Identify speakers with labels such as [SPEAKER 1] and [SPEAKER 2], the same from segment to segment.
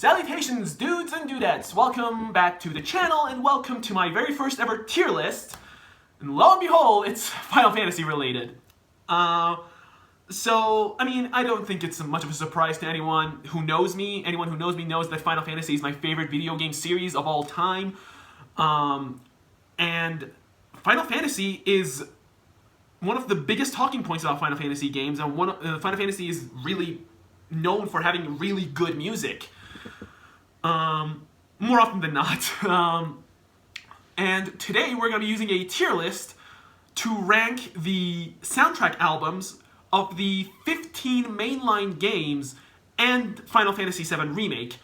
[SPEAKER 1] Salutations, dudes and dudettes! Welcome back to the channel, and welcome to my very first ever tier list. And lo and behold, it's Final Fantasy related. I don't think it's much of a surprise to anyone who knows me. Anyone who knows me knows that Final Fantasy is my favorite video game series of all time. And Final Fantasy is one of the biggest talking points about Final Fantasy games, and Final Fantasy is really known for having really good music. More often than not. And today we're going to be using a tier list to rank the soundtrack albums of the 15 mainline games and Final Fantasy VII Remake.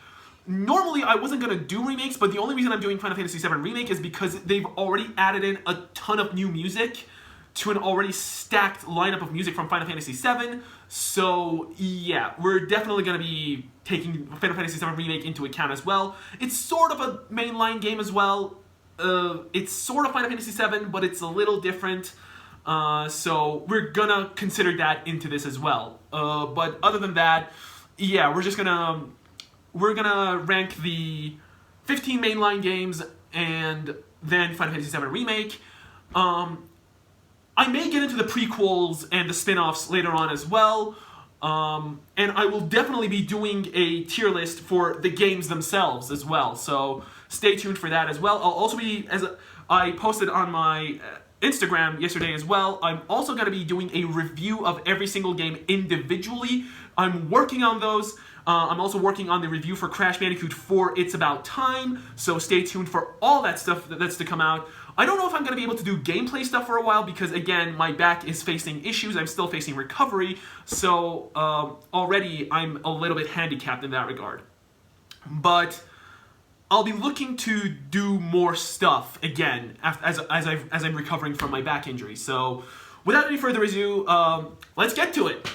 [SPEAKER 1] Normally I wasn't going to do remakes, but the only reason I'm doing Final Fantasy VII Remake is because they've already added in a ton of new music to an already stacked lineup of music from Final Fantasy VII. So yeah, we're definitely going to be taking Final Fantasy VII Remake into account as well. It's sort of a mainline game as well. It's sort of Final Fantasy VII, but it's a little different. So we're gonna consider that into this as well. But other than that, yeah, we're gonna rank the 15 mainline games and then Final Fantasy VII Remake. I may get into the prequels and the spin-offs later on as well. And I will definitely be doing a tier list for the games themselves as well. So stay tuned for that as well. I'll also be, as I posted on my Instagram yesterday as well, I'm also going to be doing a review of every single game individually. I'm working on those. I'm also working on the review for Crash Bandicoot 4 It's About Time, so stay tuned for all that stuff that's to come out. I don't know if I'm going to be able to do gameplay stuff for a while because, again, my back is facing issues. I'm still facing recovery, so already I'm a little bit handicapped in that regard. But I'll be looking to do more stuff, again, as I'm recovering from my back injury. So without any further ado, let's get to it.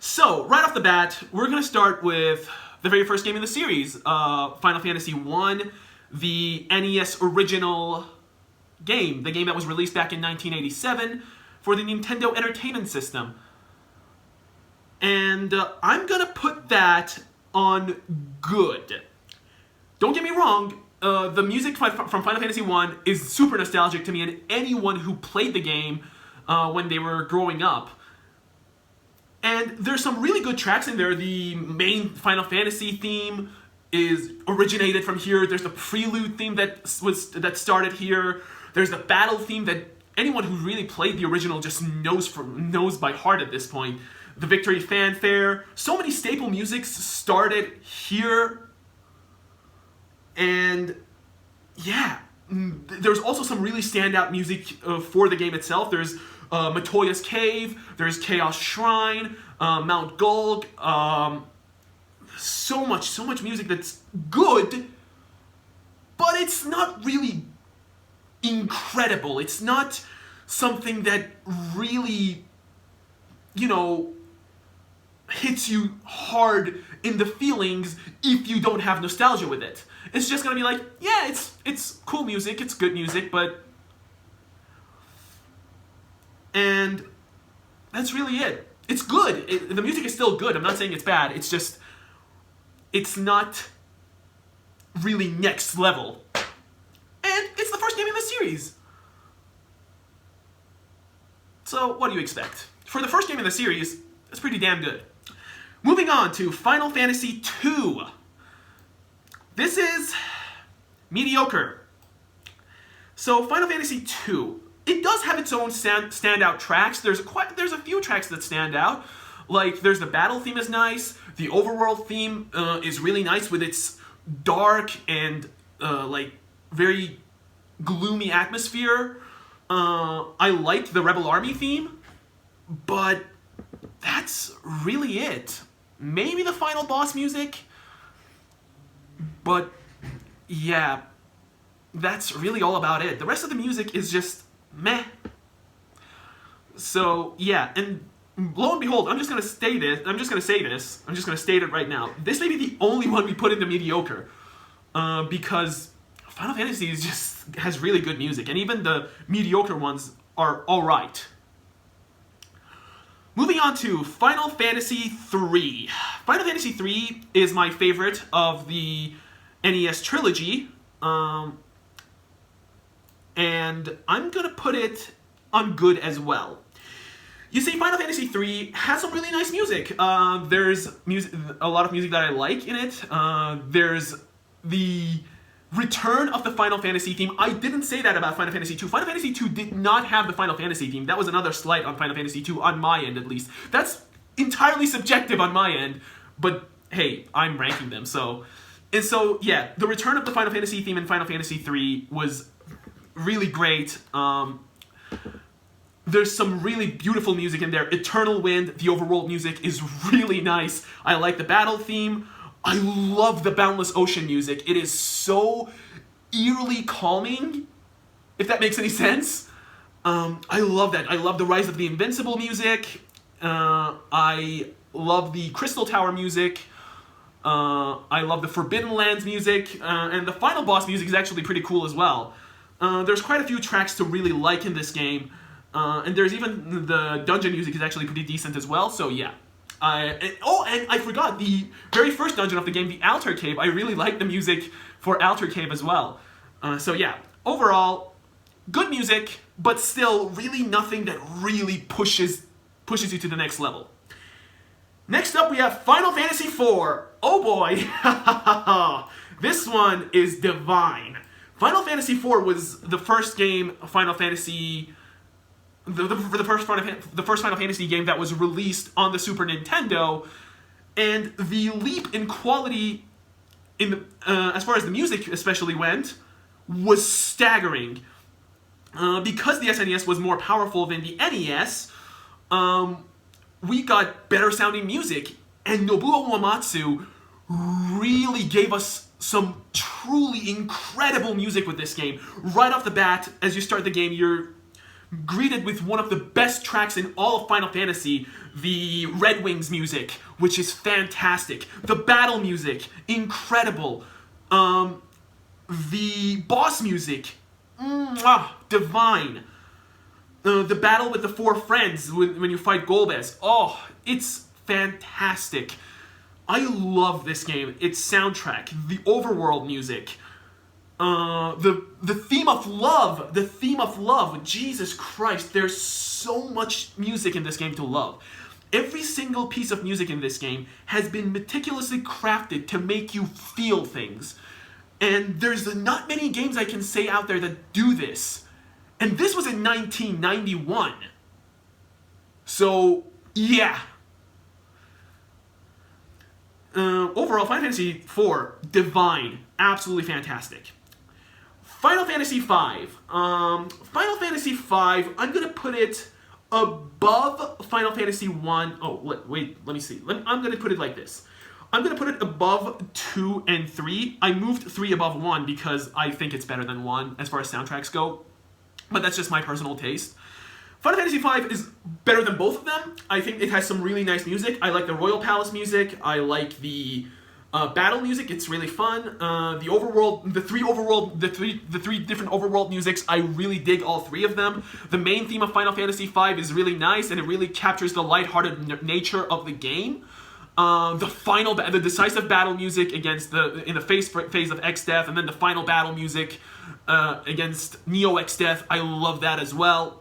[SPEAKER 1] So, right off the bat, we're going to start with the very first game in the series, Final Fantasy I, the NES original game, the game that was released back in 1987 for the Nintendo Entertainment System. And I'm going to put that on good. Don't get me wrong, the music from Final Fantasy I is super nostalgic to me and anyone who played the game when they were growing up. And there's some really good tracks in there. The main Final Fantasy theme is originated from here. There's the prelude theme that started here. There's the battle theme that anyone who really played the original just knows by heart at this point. The victory fanfare. So many staple musics started here. And yeah, there's also some really standout music for the game itself. There's Matoya's Cave, there's Chaos Shrine, Mount Gulg, so much music that's good, but it's not really incredible. It's not something that really, hits you hard in the feelings if you don't have nostalgia with it. It's just gonna be like, yeah, it's cool music, it's good music, but... And that's really it. It's good. The music is still good. I'm not saying it's bad. It's just, it's not really next level. And it's the first game in the series. So what do you expect? For the first game in the series, it's pretty damn good. Moving on to Final Fantasy II. This is mediocre. So Final Fantasy II. It does have its own standout tracks. There's a few tracks that stand out. Like, there's the battle theme is nice. The overworld theme is really nice with its dark and, very gloomy atmosphere. I like the Rebel Army theme, but that's really it. Maybe the final boss music, but yeah, that's really all about it. The rest of the music is just meh. So yeah, and lo and behold, I'm just gonna say it right now. This may be the only one we put into mediocre, because Final Fantasy has really good music, and even the mediocre ones are all right. Moving on to Final Fantasy III. Final Fantasy III is my favorite of the NES trilogy, and I'm gonna put it on good as well. You see, Final Fantasy III has some really nice music. There's a lot of music that I like in it. There's the return of the Final Fantasy theme. I didn't say that about Final Fantasy II. Final Fantasy II did not have the Final Fantasy theme. That was another slight on Final Fantasy II, on my end at least. That's entirely subjective on my end, but hey, I'm ranking them, so... And so, yeah, the return of the Final Fantasy theme in Final Fantasy III was really great. There's some really beautiful music in there. Eternal Wind, the overworld music, is really nice. I like the battle theme. I love the Boundless Ocean music. It is so eerily calming, if that makes any sense. I love that. I love the Rise of the Invincible music. I love the Crystal Tower music. I love the Forbidden Lands music. And the final boss music is actually pretty cool as well. There's quite a few tracks to really like in this game. And there's even the dungeon music is actually pretty decent as well, so yeah. And I forgot, the very first dungeon of the game, the Altar Cave, I really like the music for Altar Cave as well. So yeah, overall, good music, but still really nothing that really pushes you to the next level. Next up we have Final Fantasy IV. Oh boy, this one is divine. Final Fantasy IV was the first game, Final Fantasy... The first Final Fantasy game that was released on the Super Nintendo, and the leap in quality, as far as the music especially went, was staggering. Because the SNES was more powerful than the NES, we got better sounding music, and Nobuo Uematsu really gave us some truly incredible music with this game. Right off the bat, as you start the game, you're greeted with one of the best tracks in all of Final Fantasy, the Red Wings music, which is fantastic. The battle music, incredible. The boss music, divine. The battle with the four friends when you fight Golbez, oh, it's fantastic. I love this game. Its soundtrack, the overworld music, the theme of love, Jesus Christ, there's so much music in this game to love. Every single piece of music in this game has been meticulously crafted to make you feel things. And there's not many games I can say out there that do this. And this was in 1991. So, yeah. Overall, Final Fantasy IV, divine, absolutely fantastic. Final Fantasy V. Final Fantasy V, I'm going to put it above Final Fantasy 1. Oh, wait, let me see. I'm going to put it like this. I'm going to put it above 2 and 3. I moved 3 above 1 because I think it's better than 1 as far as soundtracks go. But that's just my personal taste. Final Fantasy V is better than both of them. I think it has some really nice music. I like the Royal Palace music. I like the battle music. It's really fun. The overworld, the three different overworld musics, I really dig all 3 of them. The main theme of Final Fantasy V is really nice, and it really captures the lighthearted nature of the game. The decisive battle music against in the phase of X-Death, and then the final battle music against Neo X-Death. I love that as well.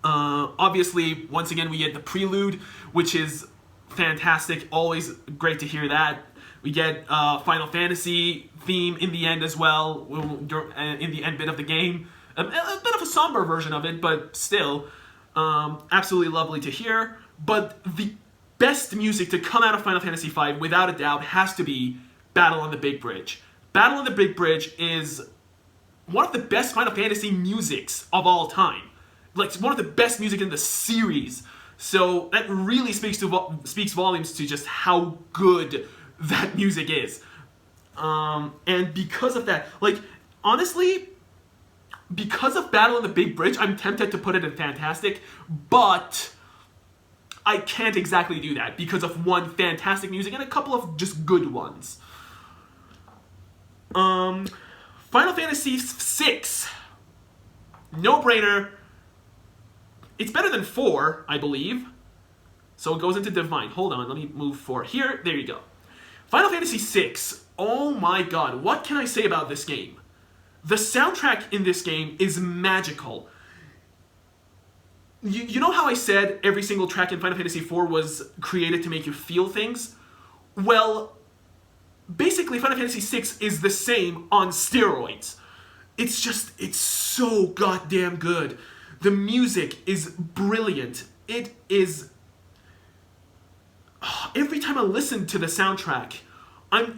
[SPEAKER 1] Obviously, once again, we get the prelude, which is fantastic. Always great to hear that. We get Final Fantasy theme in the end as well, in the end bit of the game. A bit of a somber version of it, but still, absolutely lovely to hear. But the best music to come out of Final Fantasy V, without a doubt, has to be Battle on the Big Bridge. Battle on the Big Bridge is one of the best Final Fantasy musics of all time. Like, one of the best music in the series. So that really speaks volumes to just how good that music is. And because of that, like, honestly, because of Battle on the Big Bridge, I'm tempted to put it in Fantastic, but I can't exactly do that because of one fantastic music and a couple of just good ones. Final Fantasy VI. No-brainer. It's better than 4, I believe. So it goes into divine. Hold on, let me move forward. Here, there you go. Final Fantasy VI. Oh my god, what can I say about this game? The soundtrack in this game is magical. You know how I said every single track in Final Fantasy IV was created to make you feel things? Well, basically Final Fantasy VI is the same on steroids. It's so goddamn good. The music is brilliant. It is... Every time I listen to the soundtrack, I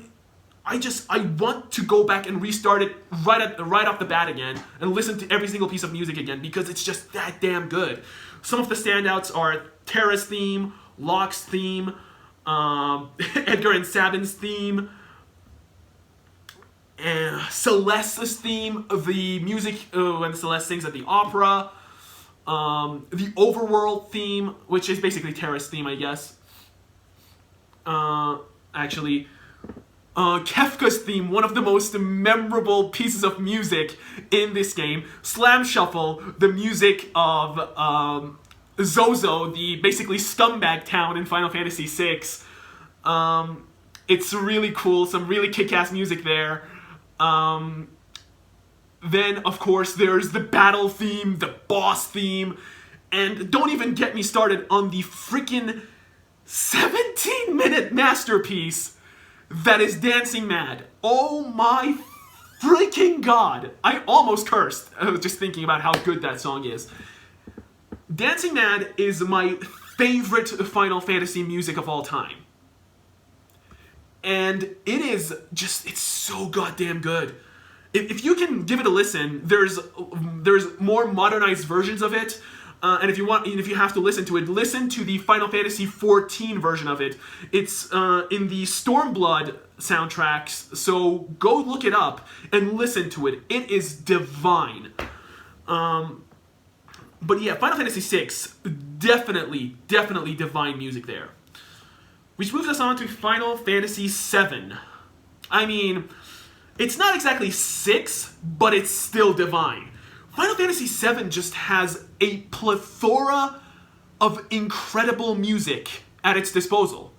[SPEAKER 1] want to go back and restart it right off the bat again and listen to every single piece of music again because it's just that damn good. Some of the standouts are Terra's theme, Locke's theme, Edgar and Sabin's theme, and Celeste's theme, the music when Celeste sings at the opera, the Overworld theme, which is basically Terra's theme, I guess. Kefka's theme, one of the most memorable pieces of music in this game. Slam Shuffle, the music of Zozo, the basically scumbag town in Final Fantasy VI. It's really cool, some really kick-ass music there. Then, of course, there's the battle theme, the boss theme, and don't even get me started on the freaking 17-minute masterpiece that is Dancing Mad. Oh my freaking god. I almost cursed just thinking about how good that song is. Dancing Mad is my favorite Final Fantasy music of all time. And it is just, it's so goddamn good. If you can give it a listen, there's more modernized versions of it. And if you have to listen to it, listen to the Final Fantasy XIV version of it. It's in the Stormblood soundtracks, so go look it up and listen to it. It is divine. But yeah, Final Fantasy VI, definitely divine music there. Which moves us on to Final Fantasy VII. I mean, it's not exactly 6, but it's still divine. Final Fantasy VII just has a plethora of incredible music at its disposal.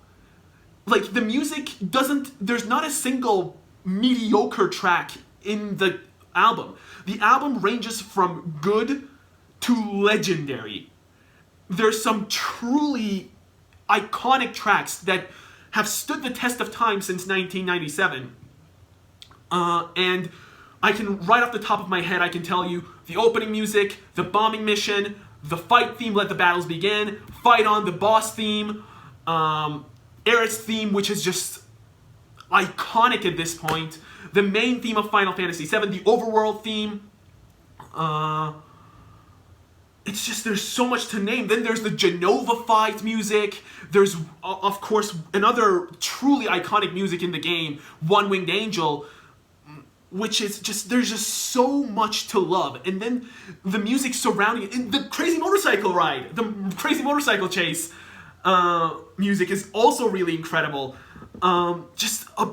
[SPEAKER 1] Like, the music there's not a single mediocre track in the album. The album ranges from good to legendary. There's some truly iconic tracks that have stood the test of time since 1997. And I can, right off the top of my head, I can tell you the opening music, the bombing mission, the fight theme, Let the Battles Begin, Fight On, the boss theme, Aerith's theme, which is just iconic at this point, the main theme of Final Fantasy VII, the overworld theme, it's just, there's so much to name. Then there's the Genova fight music, there's, of course, another truly iconic music in the game, One Winged Angel, which is just, there's just so much to love. And then the music surrounding it, and the crazy motorcycle ride, the crazy motorcycle chase music is also really incredible. Just a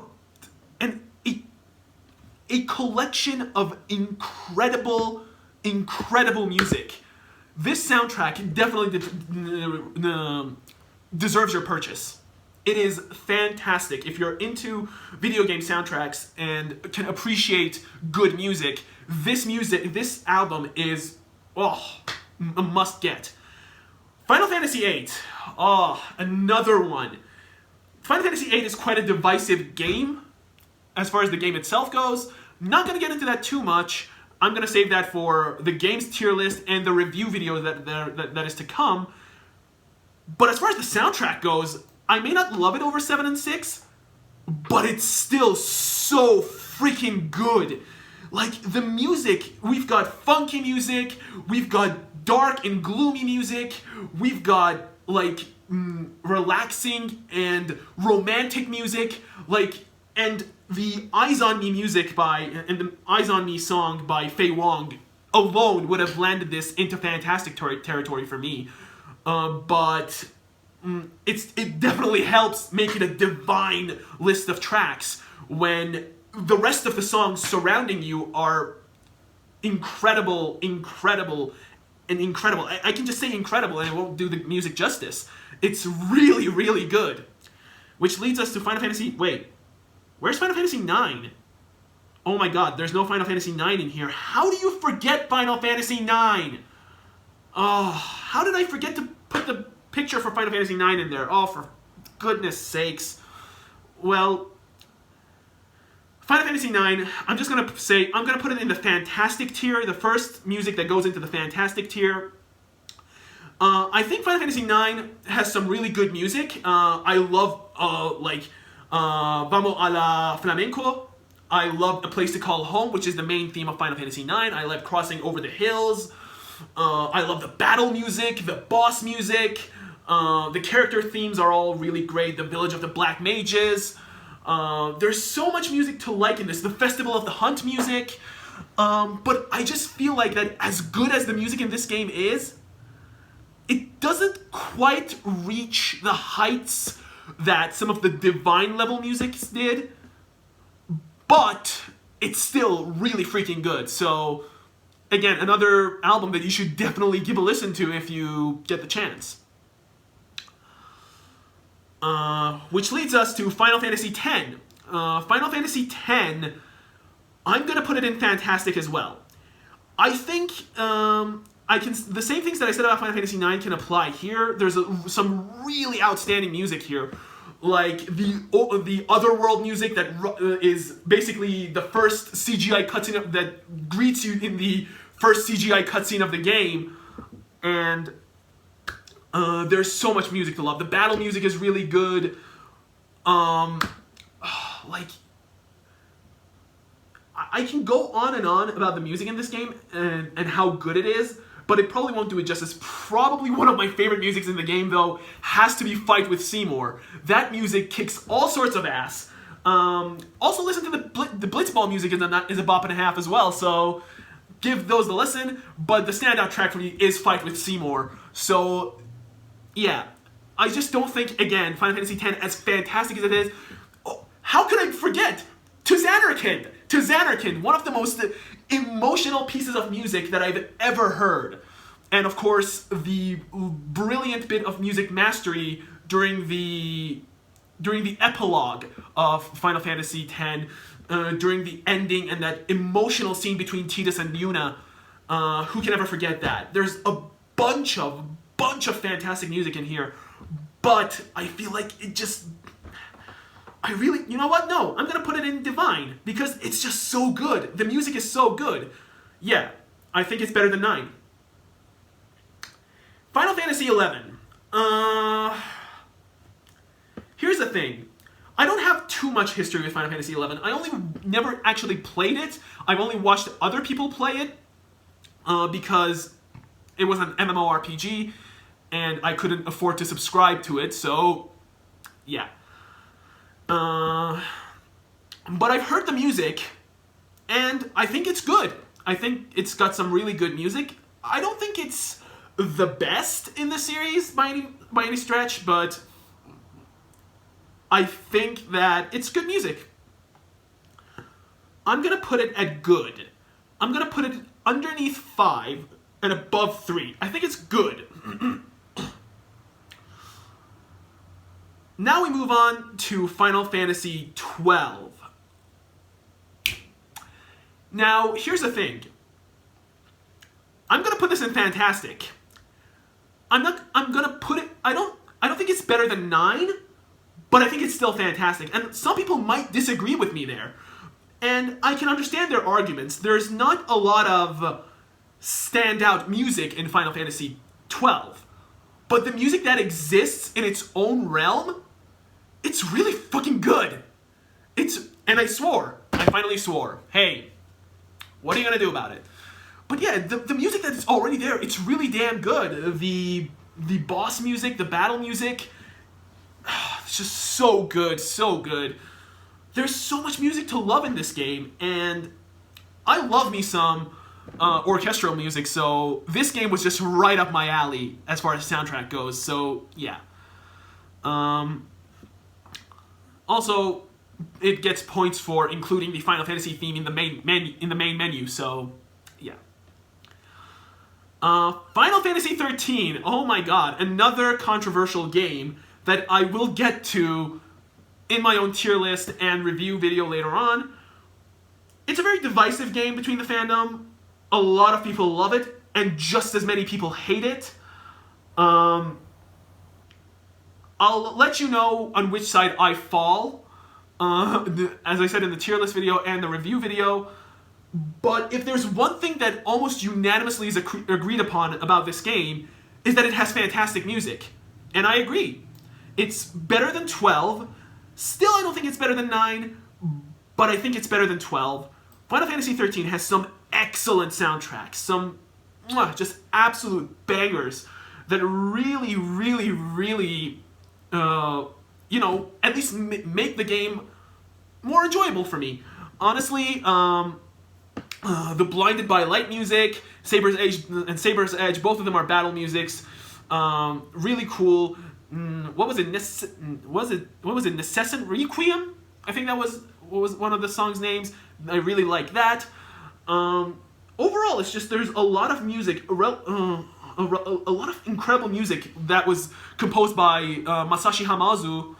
[SPEAKER 1] collection of incredible music. This soundtrack definitely deserves your purchase. It is fantastic. If you're into video game soundtracks and can appreciate good music, this album is, a must get. Final Fantasy VIII, another one. Final Fantasy VIII is quite a divisive game as far as the game itself goes. Not going to get into that too much. I'm going to save that for the game's tier list and the review video that is to come. But as far as the soundtrack goes, I may not love it over 7 and 6, but it's still so freaking good. Like, the music, we've got funky music, we've got dark and gloomy music, we've got, like, relaxing and romantic music, like, and the Eyes on Me music and the Eyes on Me song by Fei Wong alone would have landed this into fantastic territory for me. But it definitely helps make it a divine list of tracks when the rest of the songs surrounding you are incredible, and incredible. I can just say incredible and it won't do the music justice. It's really, really good. Which leads us to Final Fantasy... Wait, where's Final Fantasy 9? Oh my god, there's no Final Fantasy 9 in here. How do you forget Final Fantasy 9? Oh, how did I forget to put the picture for Final Fantasy 9 in there? Oh, for goodness sakes. Well, Final Fantasy 9, I'm just going to say, I'm going to put it in the Fantastic tier, the first music that goes into the Fantastic tier. I think Final Fantasy 9 has some really good music. I love, Vamos a la Flamenco. I love A Place to Call Home, which is the main theme of Final Fantasy IX. I love Crossing Over the Hills. I love the battle music, the boss music. The character themes are all really great. The Village of the Black Mages. There's so much music to like in this. The Festival of the Hunt music. But I just feel like that as good as the music in this game is, it doesn't quite reach the heights that some of the Divine level music did. But it's still really freaking good. So, again, another album that you should definitely give a listen to if you get the chance. Which leads us to Final Fantasy X. Final Fantasy X, I'm going to put it in Fantastic as well. I think the same things that I said about Final Fantasy IX can apply here. There's some really outstanding music here. Like the Otherworld music that is basically the first CGI cutscene that greets you in the first CGI cutscene of the game, and there's so much music to love. The battle music is really good. I can go on and on about the music in this game and how good it is, but it probably won't do it justice. Probably one of my favorite musics in the game, though, has to be Fight with Seymour. That music kicks all sorts of ass. Also, listen to the Blitzball music is a bop and a half as well, so give those a listen. But the standout track for me is Fight with Seymour. So, yeah. I just don't think, again, Final Fantasy X, as fantastic as it is, how could I forget? To Xanarkand, one of the most emotional pieces of music that I've ever heard. And of course, the brilliant bit of music mastery during the epilogue of Final Fantasy X, during the ending and that emotional scene between Tidus and Yuna. Who can ever forget that? There's a bunch of fantastic music in here, but I feel like it just... you know what? No, I'm gonna put it in Divine, because it's just so good. The music is so good. Yeah, I think it's better than 9. Final Fantasy XI. Here's the thing. I don't have too much history with Final Fantasy XI. I only never actually played it. I've only watched other people play it, because it was an MMORPG, and I couldn't afford to subscribe to it, so yeah. But I've heard the music, and I think it's good. I think it's got some really good music. I don't think it's the best in the series by any stretch, but I think that it's good music. I'm gonna put it at good. I'm gonna put it underneath 5 and above 3. I think it's good. Now we move on to Final Fantasy XII. Now, here's the thing. I'm gonna put this in Fantastic. I'm gonna put it... I don't think it's better than 9, but I think it's still fantastic. And some people might disagree with me there. And I can understand their arguments. There's not a lot of standout music in Final Fantasy XII. But the music that exists in its own realm, it's really fucking good. And I swore. I finally swore. Hey, what are you gonna do about it? But yeah, the music that's already there, it's really damn good. The boss music, the battle music, it's just so good, so good. There's so much music to love in this game, and I love me some orchestral music, so this game was just right up my alley as far as soundtrack goes, so yeah. Also, it gets points for including the Final Fantasy theme in the main menu, so yeah. Final Fantasy 13. Oh my god, another controversial game that I will get to in my own tier list and review video later on. It's a very divisive game between the fandom. A lot of people love it, and just as many people hate it. I'll let you know on which side I fall, as I said in the tier list video and the review video. But if there's one thing that almost unanimously is agreed upon about this game, is that it has fantastic music. And I agree. It's better than 12. Still, I don't think it's better than 9, but I think it's better than 12. Final Fantasy 13 has some excellent soundtracks, some just absolute bangers that really, really, really, at least make the game more enjoyable for me. Honestly, the Blinded by Light music, Saber's Edge, both of them are battle musics. Really cool. What was it? Necessant Requiem? I think that was one of the song's names. I really like that. Overall, it's just there's a lot of music, a lot of incredible music that was composed by Masashi Hamazu.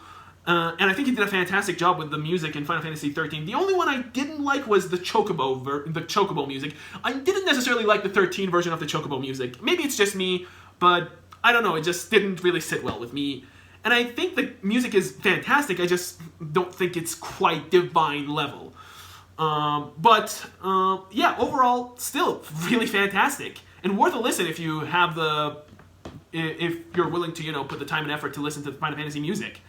[SPEAKER 1] And I think he did a fantastic job with the music in Final Fantasy 13. The only one I didn't like was the Chocobo music. I didn't necessarily like the 13 version of the Chocobo music. Maybe it's just me, but I don't know, it just didn't really sit well with me. And I think the music is fantastic, I just don't think it's quite divine level. Yeah, overall, still really fantastic. And worth a listen if you have if you're willing to, put the time and effort to listen to Final Fantasy music.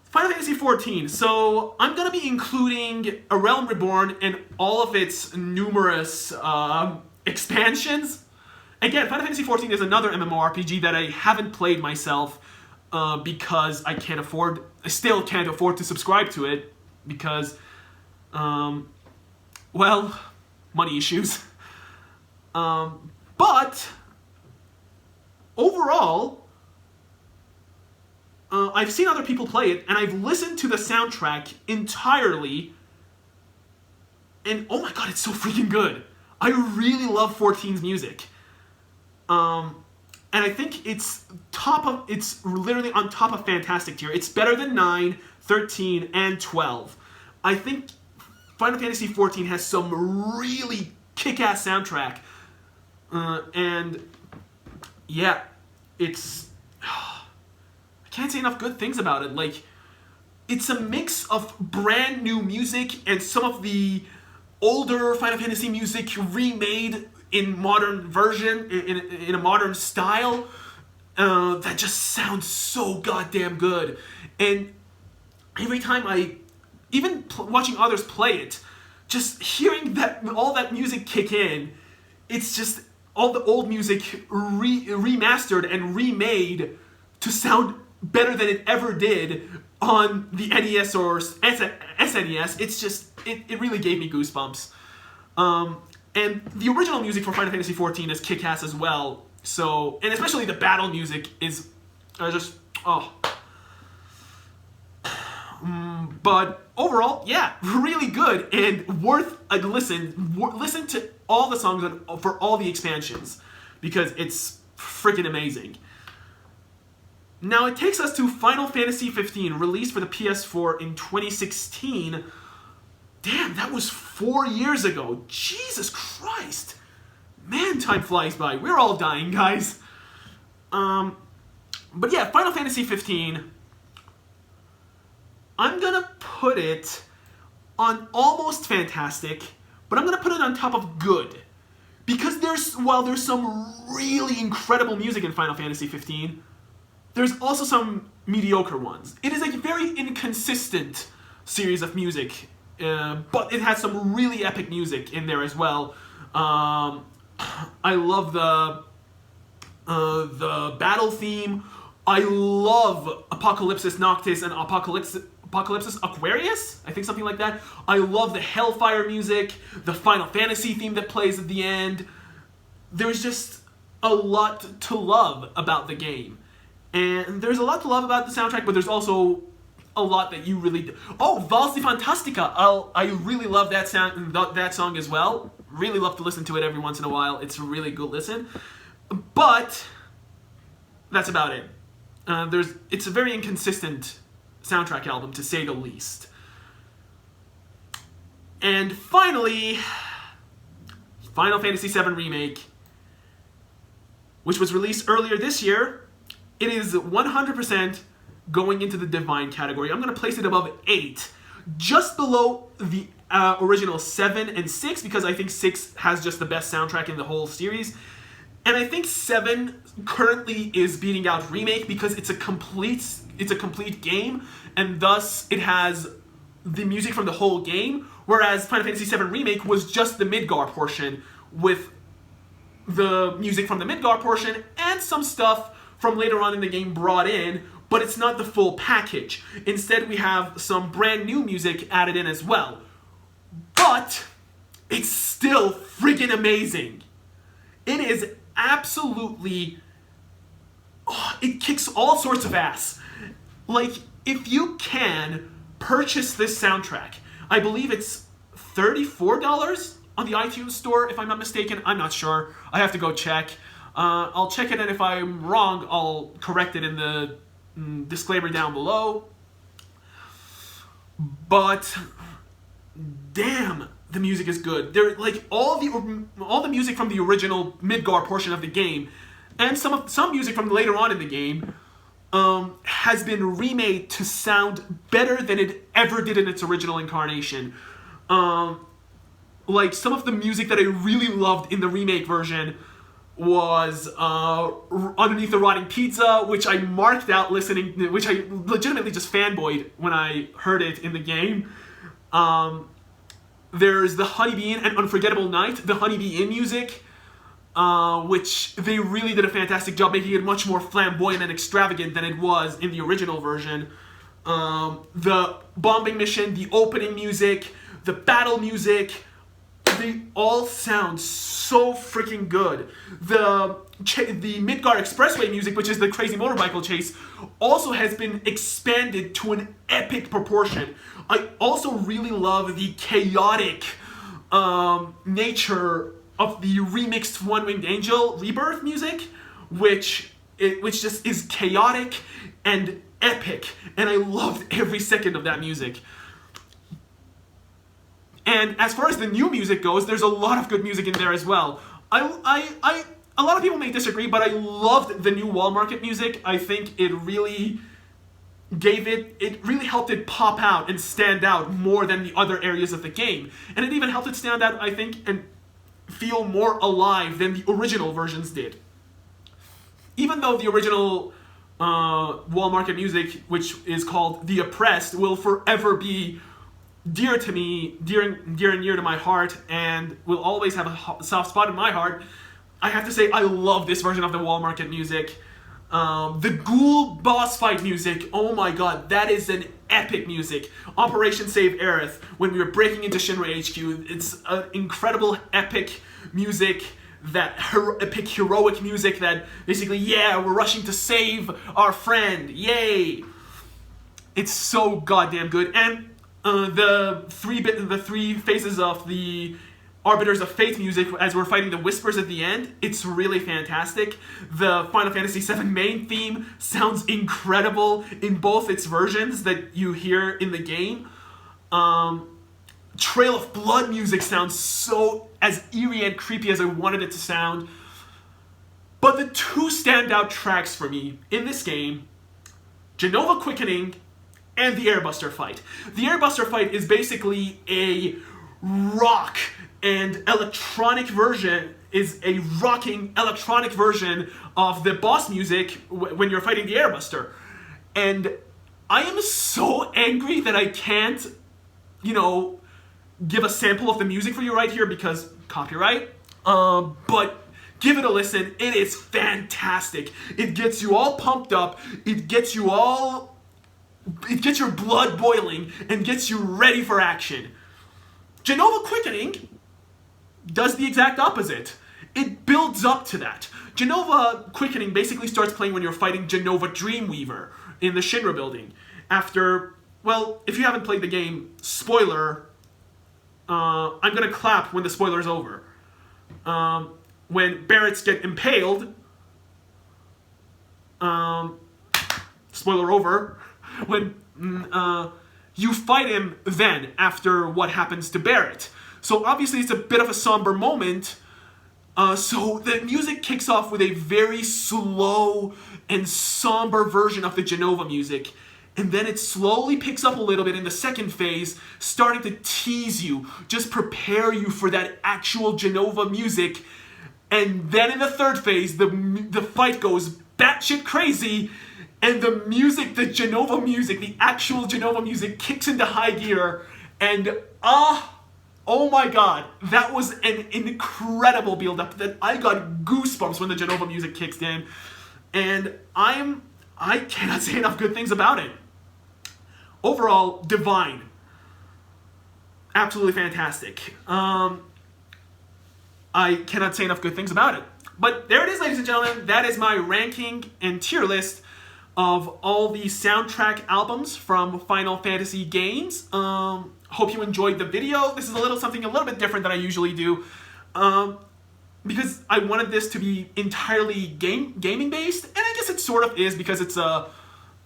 [SPEAKER 1] Final Fantasy 14. So I'm going to be including A Realm Reborn and all of its numerous expansions. Again, Final Fantasy 14 is another MMORPG that I haven't played myself because I still can't afford to subscribe to it because, money issues. But overall, I've seen other people play it, and I've listened to the soundtrack entirely, and oh my god, it's so freaking good. I really love 14's music. And I think it's literally on top of fantastic tier. It's better than 9, 13, and 12. I think Final Fantasy 14 has some really kick-ass soundtrack. And yeah, I can't say enough good things about it. Like, it's a mix of brand new music and some of the older Final Fantasy music remade in modern version, in a modern style, that just sounds so goddamn good. And every time even watching others play it, just hearing all that music kick in, it's just all the old music remastered and remade to sound better than it ever did on the NES or SNES. It's just, it really gave me goosebumps. And the original music for Final Fantasy XIV is kick-ass as well. So, and especially the battle music is just, oh. But overall, yeah, really good and worth a listen. Listen to all the songs for all the expansions because it's freaking amazing. Now it takes us to Final Fantasy XV, released for the PS4 in 2016. Damn, that was 4 years ago. Jesus Christ. Man, time flies by. We're all dying, guys. But yeah, Final Fantasy XV, I'm gonna put it on almost fantastic, but I'm gonna put it on top of good. Because while there's some really incredible music in Final Fantasy XV, there's also some mediocre ones. It is a very inconsistent series of music, but it has some really epic music in there as well. I love the battle theme. I love Apocalypsis Noctis and Apocalypsis Aquarius? I think something like that. I love the Hellfire music, the Final Fantasy theme that plays at the end. There's just a lot to love about the game. And there's a lot to love about the soundtrack, but there's also a lot that you really do. Oh, Vals di Fantastica! I really love that song as well. really love to listen to it every once in a while. It's a really good listen. But that's about it. It's a very inconsistent soundtrack album, to say the least. And finally, Final Fantasy VII Remake, which was released earlier this year. It is 100% going into the Divine category. I'm going to place it above 8, just below the original 7 and 6, because I think 6 has just the best soundtrack in the whole series. And I think 7 currently is beating out Remake because it's a complete game, and thus it has the music from the whole game, whereas Final Fantasy VII Remake was just the Midgar portion with the music from the Midgar portion and some stuff from later on in the game brought in, but it's not the full package. Instead, we have some brand new music added in as well. But it's still freaking amazing. It is absolutely... it kicks all sorts of ass. Like, if you can purchase this soundtrack, I believe it's $34 on the iTunes store, if I'm not mistaken. I'm not sure. I have to go check. I'll check it, and if I'm wrong, I'll correct it in the disclaimer down below. But damn, the music is good. There, like, all the music from the original Midgar portion of the game, and some music from later on in the game, has been remade to sound better than it ever did in its original incarnation. Like, some of the music that I really loved in the remake version was Underneath the Rotting Pizza, which I marked out listening, which I legitimately just fanboyed when I heard it in the game. There's the Honeybee Inn and Unforgettable Night, the Honeybee Inn music, which they really did a fantastic job making it much more flamboyant and extravagant than it was in the original version. The bombing mission, the opening music, the battle music, they all sound so freaking good. The Midgar Expressway music, which is the crazy motorcycle chase, also has been expanded to an epic proportion. I also really love the chaotic nature of the remixed One Winged Angel Rebirth music, which just is chaotic and epic, and I loved every second of that music. And as far as the new music goes, there's a lot of good music in there as well. A lot of people may disagree, but I loved the new Wall Market music. I think it really really helped it pop out and stand out more than the other areas of the game. And it even helped it stand out, I think, and feel more alive than the original versions did. Even though the original Wall Market music, which is called The Oppressed, will forever be dear to me, dear and near to my heart, and will always have a soft spot in my heart, I have to say I love this version of the Wall Market music. The Ghoul boss fight music, oh my god, that is an epic music. Operation Save Aerith, when we were breaking into Shinra HQ, it's an incredible epic music, epic heroic music that basically, yeah, we're rushing to save our friend, yay! It's so goddamn good. And the three phases of the Arbiters of Fate music as we're fighting the Whispers at the end, it's really fantastic. The Final Fantasy VII main theme sounds incredible in both its versions that you hear in the game. Trail of Blood music sounds so as eerie and creepy as I wanted it to sound. But the two standout tracks for me in this game, Genova Quickening and the Airbuster fight. The Airbuster fight is basically a rock and electronic version, is a rocking electronic version of the boss music when you're fighting the Airbuster. And I am so angry that I can't, give a sample of the music for you right here because copyright. But give it a listen. It is fantastic. It gets you all pumped up. It gets your blood boiling and gets you ready for action. Genova Quickening does the exact opposite. It builds up to that. Genova Quickening basically starts playing when you're fighting Genova Dreamweaver in the Shinra building. After, well, if you haven't played the game, spoiler, I'm gonna clap when the spoiler's over. When Barretts get impaled, spoiler over, when you fight him then after what happens to Barrett. So obviously it's a bit of a somber moment. So the music kicks off with a very slow and somber version of the Jenova music. And then it slowly picks up a little bit in the second phase, starting to tease you, just prepare you for that actual Jenova music. And then in the third phase, the fight goes batshit crazy, and the music, the Jenova music, the actual Jenova music kicks into high gear, and oh my god, that was an incredible build-up that I got goosebumps when the Jenova music kicks in, and I cannot say enough good things about it. Overall, divine. Absolutely fantastic. I cannot say enough good things about it. But there it is, ladies and gentlemen. That is my ranking and tier list of all the soundtrack albums from Final Fantasy games. Hope you enjoyed the video. This is something a little bit different than I usually do. Because I wanted this to be entirely gaming based, and I guess it sort of is because it's a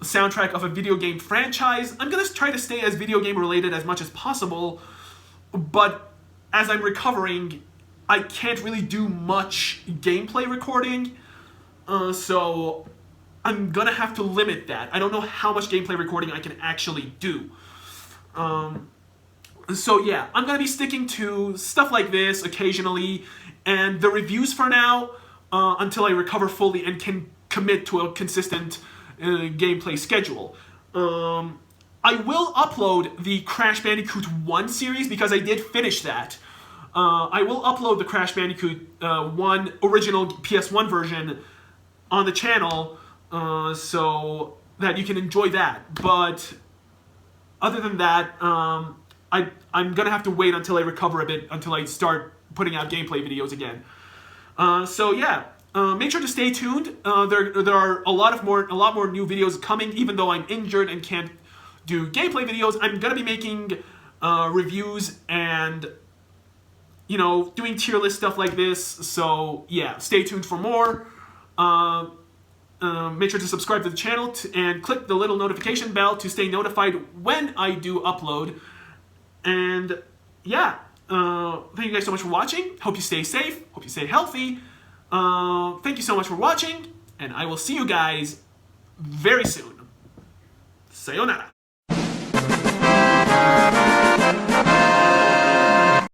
[SPEAKER 1] soundtrack of a video game franchise. I'm gonna try to stay as video game related as much as possible, but as I'm recovering, I can't really do much gameplay recording, so I'm gonna have to limit that. I don't know how much gameplay recording I can actually do. So yeah, I'm gonna be sticking to stuff like this occasionally, and the reviews for now, until I recover fully and can commit to a consistent gameplay schedule. I will upload the Crash Bandicoot 1 series because I did finish that. I will upload the Crash Bandicoot 1 original PS1 version on the channel so that you can enjoy that. But other than that, I'm going to have to wait until I recover a bit, until I start putting out gameplay videos again. So yeah, make sure to stay tuned. There are a lot more new videos coming, even though I'm injured and can't do gameplay videos. I'm going to be making reviews and doing tier list stuff like this. So yeah, stay tuned for more. Make sure to subscribe to the channel and click the little notification bell to stay notified when I do upload. And yeah, thank you guys so much for watching. Hope you stay safe. Hope you stay healthy. Thank you so much for watching, and I will see you guys very soon. Sayonara.